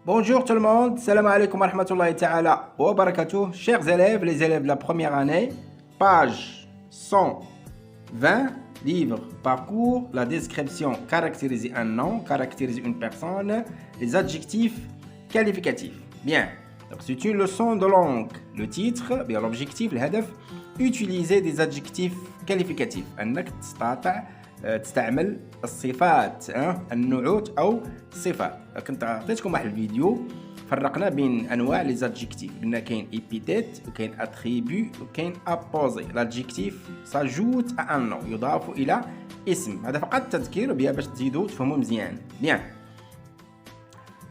Bonjour tout le monde, salam alaikum wa rahmatullahi ta'ala wa barakatuh. Chers élèves, les élèves de la première année, page 120, livre, parcours, la description, caractériser un nom, caractériser une personne, les adjectifs qualificatifs. Bien, donc c'est une leçon de langue. Le titre, bien l'objectif, le hadaf, utiliser des adjectifs qualificatifs. أنك تستعمل الصفات النعوت او الصفات. كنت عطيتكم واحد الفيديو فرقنا بين انواع لي زادجيكتيف، قلنا كاين ايبيتيت وكاين اتريبيو وكاين ابوزي. لادجيكتيف ساجوت ان نو، يضاف الى اسم. هذا فقط تذكير بها باش تزيدوا تفهموا مزيان. بيان.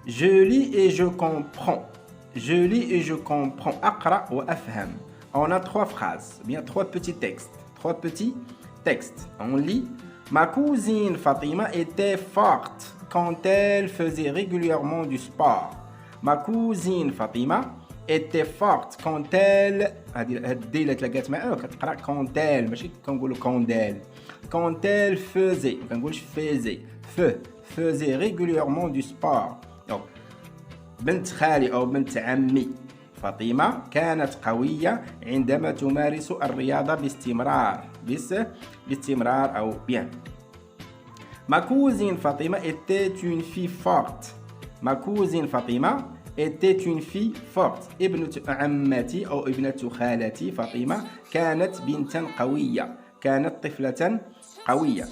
Je lis et je comprends. Je lis et je comprends. اقرا وافهم. On a trois phrases, bien trois petits textes. Trois petits textes. On lit. Ma cousine Fatima était forte quand elle faisait régulièrement du sport. Ma cousine Fatima était forte quand elle quand elle ماشي كنقولوا quand elle faisait ما كنقولش faisait régulièrement du sport. Donc بنت خالي أو بنت عمي فاطمة كانت قوية عندما تمارس الرياضة باستمرار أو bien. Ma cousine Fatima était une fille forte. Ma cousine Fatima était une fille forte. ابنة عمتي أو ابنة خالتي فاطمة كانت بنتا قوية. كانت طفلة قوية.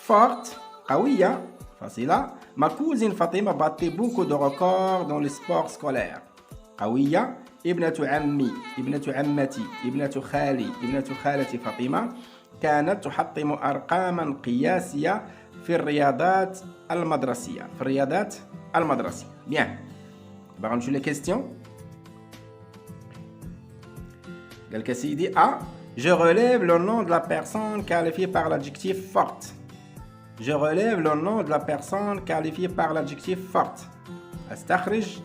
Forte, قوية, facile. Ma cousine Fatima battait beaucoup de records dans les sports scolaires. قوية. ابنة عمي، ابنة عمتي، ابنة خالي، ابنة خالتي فاطمة كانت تحطم أرقاما قياسية في الرياضات المدرسية. Bien. باغا نمشيو لي كيستيون. قال لك سيدي A. Je relève le nom de la personne qualifiée par l'adjectif forte. Je relève le nom de la personne qualifiée par l'adjectif forte. استخرج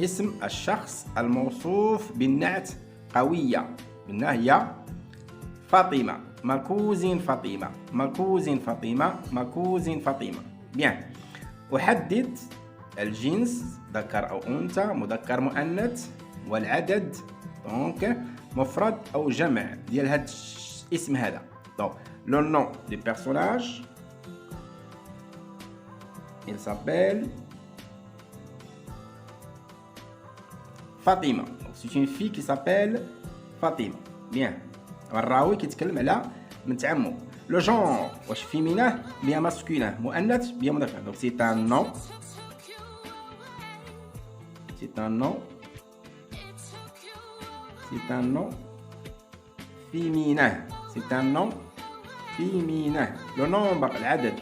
اسم الشخص الموصوف بالنعت قوية. قلنا هي فاطمة. ما كوزين فاطمة. ما كوزين فاطمة. ما كوزين فاطمة. بيان. أحدد الجنس ذكر أو أنثى، مذكر مؤنث، والعدد دونك مفرد أو جمع ديال هذا الاسم هذا. دونك لو نون دي بيرسوناج il s'appelle Fatima. C'est une fille qui s'appelle Fatima. Bien. الراوي كيتكلم على بنت عمو. لو جون واش فيمينه بيان ماسكولين، مؤنث بيان مذكر. دونك سي ان نو. سي ان نو. سي ان نو فيمينه. سي ان نو فيمينه. لو نومبر العدد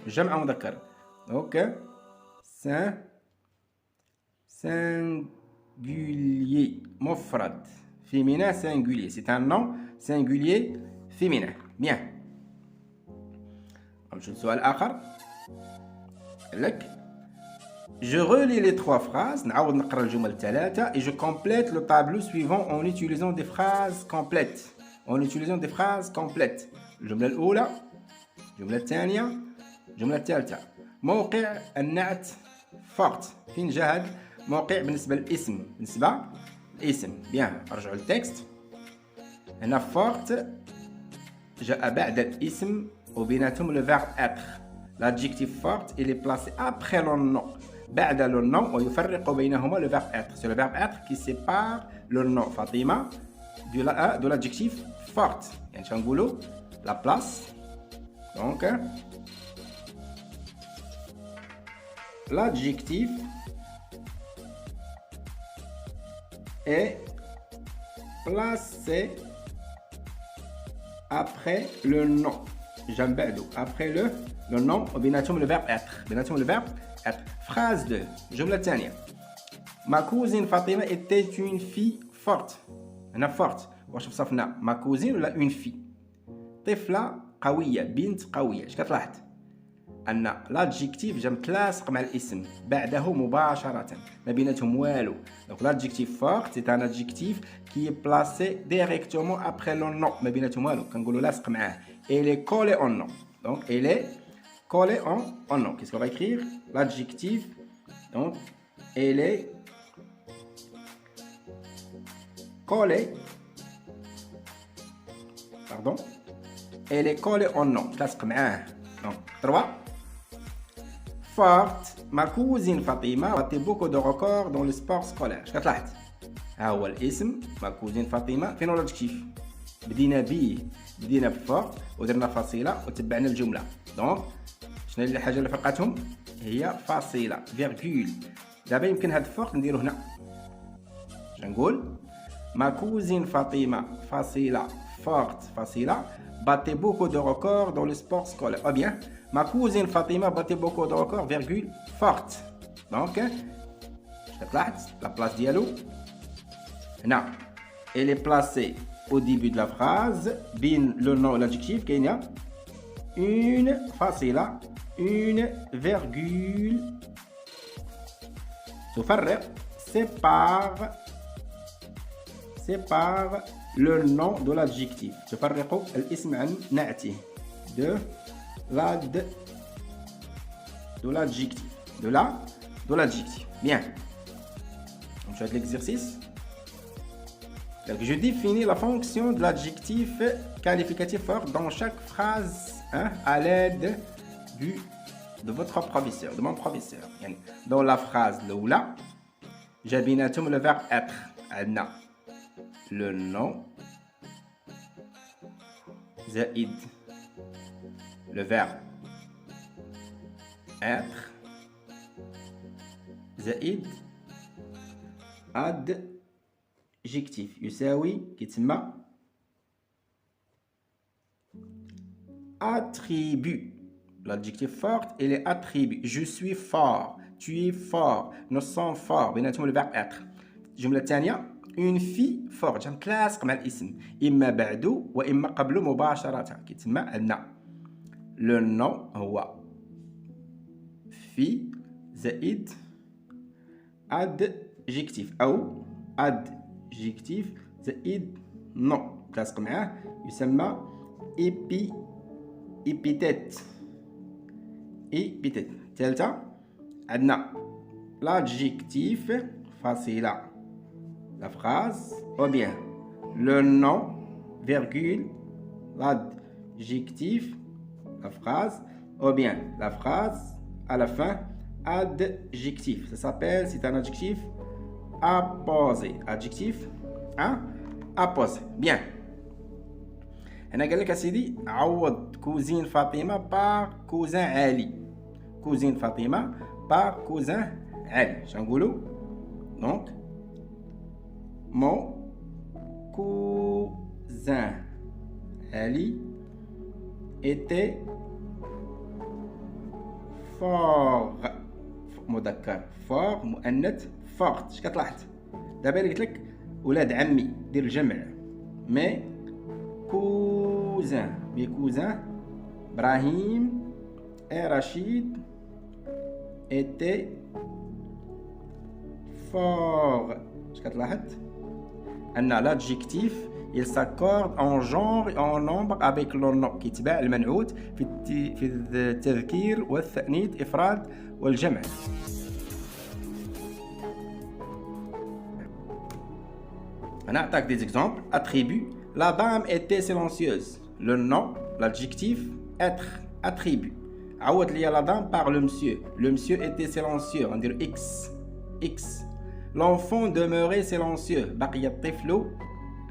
جمع مذكر. دونك singulier مفرد. féminin singulier. C'est un nom singulier féminin. Bien. نمشيو للسؤال الآخر. لك Je relis les trois phrases. نعاود نقرا الجمل الثلاثة et je complète le tableau suivant en utilisant des phrases complètes. En utilisant des phrases complètes. الجملة الأولى، الجملة الثانية، الجملة الثالثة. موقع النعت forte. فين جا هاد موقع بالنسبة للاسم؟ بالنسبة للاسم. بيان. نرجعوا للتكست. هنا فورت جاء بعد الاسم وبيناتهم لو فيرب اتر. l'adjectif forte il est placé après le nom. بعد le nom ويفرق بينهما le verbe être. c'est le verbe être qui sépare le nom Fatima de l'adjectif forte. يعني شنقولوا la place. donc l'adjectif est placé après le nom. Après le nom وبيناتهم le verbe être. بيناتهم le verbe être. Phrase 2. الجملة الثانية. Ma cousine Fatima était une fille forte. هنا forte. واش وصفنا ma cousine ولا une fille؟ طفلة قوية، بنت قوية. اش كتلاحظ؟ أن l'adjectif جا متلاصق مع الاسم بعده مباشرة، ما بيناتهم والو. Donc l'adjectif fort c'est un adjectif qui est placé directement après le nom، ما بيناتهم والو، كنقولوا لاصق معاه. Elle est collée en nom. Donc elle est collée en nom. Qu'est-ce qu'on va écrire? L'adjectif donc elle est collée. Pardon. Elle est collée au nom. تلاصق معاه. Donc, 3. Forte. Ma cousine Fatima battait beaucoup de records dans le sport scolaire. اش كتلاحظ؟ ها هو الاسم ما كوزين فاطمه فين هو لادجكتيف بدينا بيه بدينا بفورت ودرنا فاصله وتبعنا الجمله دونك شنو هي الحاجه اللي فرقاتهم هي فاصله فيرغول دابا يمكن هاد فورت نديرو هنا اش نقول ما كوزين فاطمه فاصله فورت فاصله battait beaucoup de records dans le sport scolaire ou bien ma cousine Fatima battait beaucoup de records virgule forte donc تلاحظ la place ديالو هنا elle est placée au début de la phrase بين le nom et l'adjectif كاينه une فاصله une virgule تفرق sépare le nom de l'adjectif تفرق الاسم عن نعته de l'adjectif de l'adjectif bien on fait l'exercice. Donc, je définis la fonction de l'adjectif qualificatif fort dans chaque phrase à l'aide de votre professeur, de mon professeur. Dans la phrase l'oula, j'ai le verbe être. عندنا le nom زائد le verbe être زائد adjectif يساوي كيتسمى attribut. L'adjectif fort il est attribut. Je suis fort, tu es fort, nous sommes forts. بيناتهم le verbe être. الجملة الثانية une fille forte جا متلاصق مع الاسم إما بعدو وإما قبله مباشرة كيتسمى عندنا le nom هو fille زائد adjectif أو adjectif زائد nom متلاصق معاه يسمى épithète. ثالثة عندنا l'adjectif فاصلة la phrase ou bien le nom virgule l'adjectif la phrase ou bien la phrase à la fin adjectif. Ça s'appelle c'est un adjectif apposé. Adjectif apposé. Bien. هنا قال لك اسيدي عوض كوزين فاطمه بار كوزان علي. كوزين فاطمه بار كوزان علي. شنو نقولوا؟ دونك mon cousin Ali était fort. مذكر fort مؤنث fort. اش كتلاحظ دابا اللي قلت لك ولاد عمي دير الجمع مي كوزان مي كوزان ابراهيم رشيد était fort. اش كتلاحظ ان l'adjectif il s'accorde en genre et en nombre avec le nom كيتبع المنعوت في التذكير والتأنيث إفراد والجمع. أنا أعطاك des exemples. Attribut la dame était silencieuse. Le nom l'adjectif être attribut. عوض لي la dame par le monsieur. Le monsieur était silencieux. On dirait x. L'enfant demeurait silencieux. بقي الطفل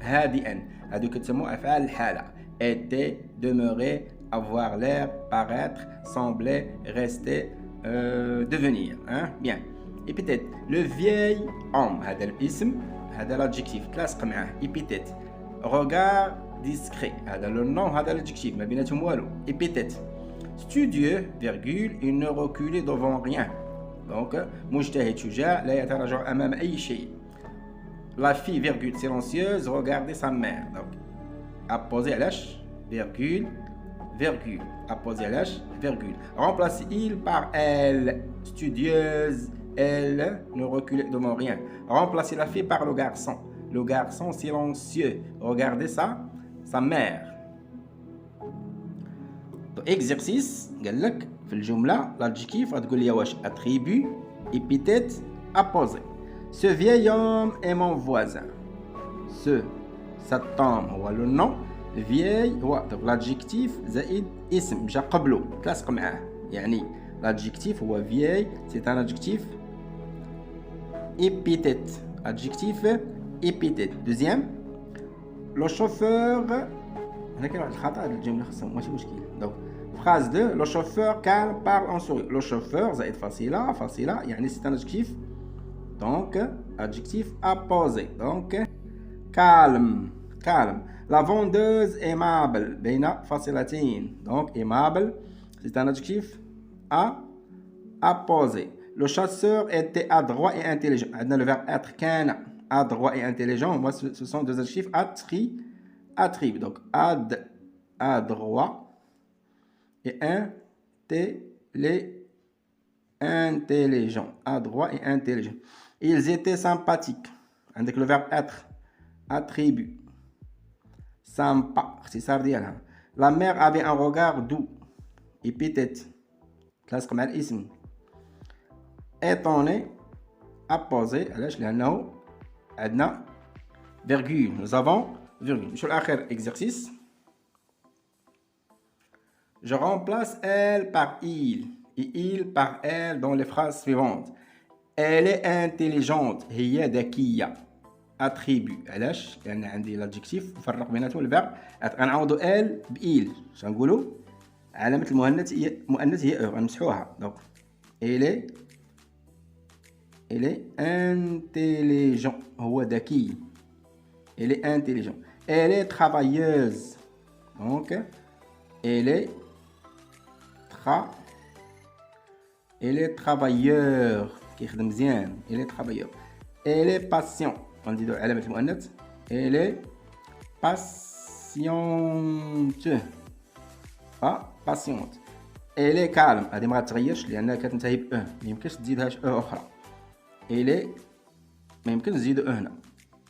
هادئا. هادو كتسموا أفعال الحالة. Était, demeurer, avoir l'air, paraître, sembler, rester, devenir. Bien. Et peut-être le vieil homme. هذا الاسم هذا l'adjectif. تلاصق معاه. Épithète. Regard discret. هذا le nom هذا l'adjectif. ما بيناتهم والو. Épithète. Studieux, virgule, il ne reculait devant rien. Donc, مجتهد شجاع لا يتراجع أمام أي شيء. La fille, virgule, silencieuse, regardait sa mère. Donc, apposé علاش virgule, virgule. Apposé علاش virgule. Remplacer il par elle. Studieuse, elle ne reculait devant rien. Remplacer la fille par le garçon. Le garçon silencieux. Regardez sa mère. Donc, exercice قال لك في الجملة l'adjectif غتقول لي واش attribut, épithète, apposé. Ce vieil homme est mon voisin. cet homme هو le nom. vieil هو l'adjectif زائد اسم جا قبله تلاصق معاه. يعني l'adjectif هو vieil, c'est un adjectif épithète. Adjectif épithète. Deuxième, le chauffeur. هنا كاين واحد الخطأ الجملة خاصها ماشي مشكل. Donc phrase 2, le chauffeur calme parle en souriant. Le chauffeur زائد فاصلة يعني c'est un adjectif. Donc adjectif apposé. Donc calme. La vendeuse aimable بين فاصلتين. Donc aimable c'est un adjectif apposé. Le chasseur était adroit et intelligent. Le verbe être كان adroit et intelligent. Moi, ce sont deux adjectifs attribués. Donc adroit et intelligent. Adroit et intelligent. Ils étaient sympathiques. Avec le verbe être attribut. Sympa. C'est ça. La mère avait un regard doux. Épithète. Classe comme elle ism. Étonné, apposé, علاش لأنه عندنا virgule. Nous avons virgule. نمشيو لآخر exercice. Je remplace elle par il et il par elle dans les phrases suivantes. Elle est intelligente. هي ذكية. attribut. علاش لأن عندي l'adjectif نفرق بيناتهم الفيرب. غنعوضو elle بإل. اش غنقولو؟ علامة المؤنث هي او غنمسحوها. Donc elle est intelligente. هو ذكي. Elle est intelligente. Elle est travailleuse. Donc elle est travailleur. كيخدم مزيان. Elle est travailleur. Elle est patient. غنديرو علامة المؤنث. Elle est patiente. patiente. Elle est calme. هذه ما غتغيرش لأنها كتنتهي ب ما يمكنش تزيدهاش أخرى. Elle est ما يمكنش نزيدو هنا.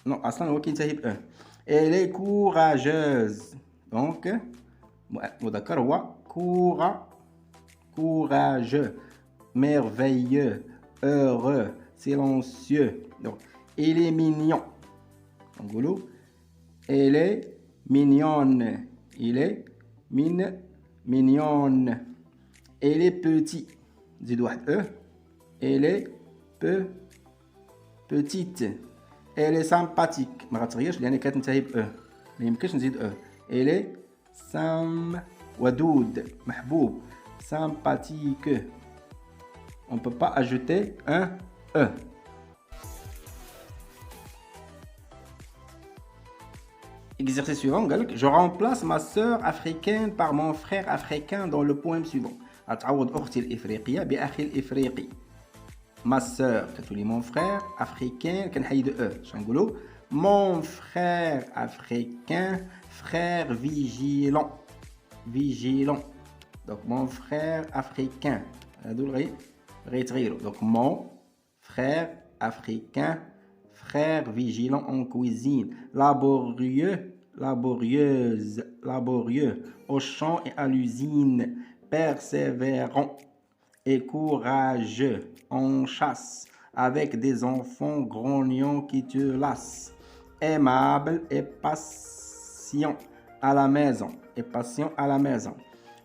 نو أصلا هو كينتهي ب Elle est courageuse. Donc مذكر هو courageux, merveilleux, heureux, silencieux. Donc il est mignon. نقولو elle est mignonne. Il est mignonne. Elle est petit. زيد واحد Elle est petite. Elle est sympathique. ما غتغيرش لأن كتنتهي ب ما يمكنش نزيد Elle est ودود محبوب. Sympathique. On ne peut pas ajouter un E. Exercice suivant, je remplace ma sœur africaine par mon frère africain dans le poème suivant. أتعوض أختي الإفريقية بأخي الإفريقي. Ma sœur كتولي mon frère africain كنحيدو E. شنقولو mon frère africain, frère vigilant. Donc mon frère africain. هادو غيتغيروا. Donc mon frère africain, frère vigilant en cuisine, laborieux au champ et à l'usine, persévérant et courageux en chasse, avec des enfants grognons qui te lassent, aimable et patient à la maison,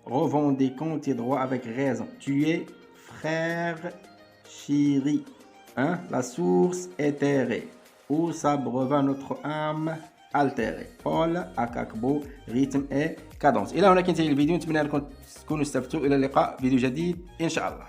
revendiquant tes droits avec raison. Tu es frère chéri. La source éthérée où s'abreuva notre âme altérée. Paul Akakbo, rythme et cadence. إلى هنا كنتهي الفيديو. نتمنى أنكم تكونوا استفدتوا. إلى اللقاء فيديو جديد إن شاء الله.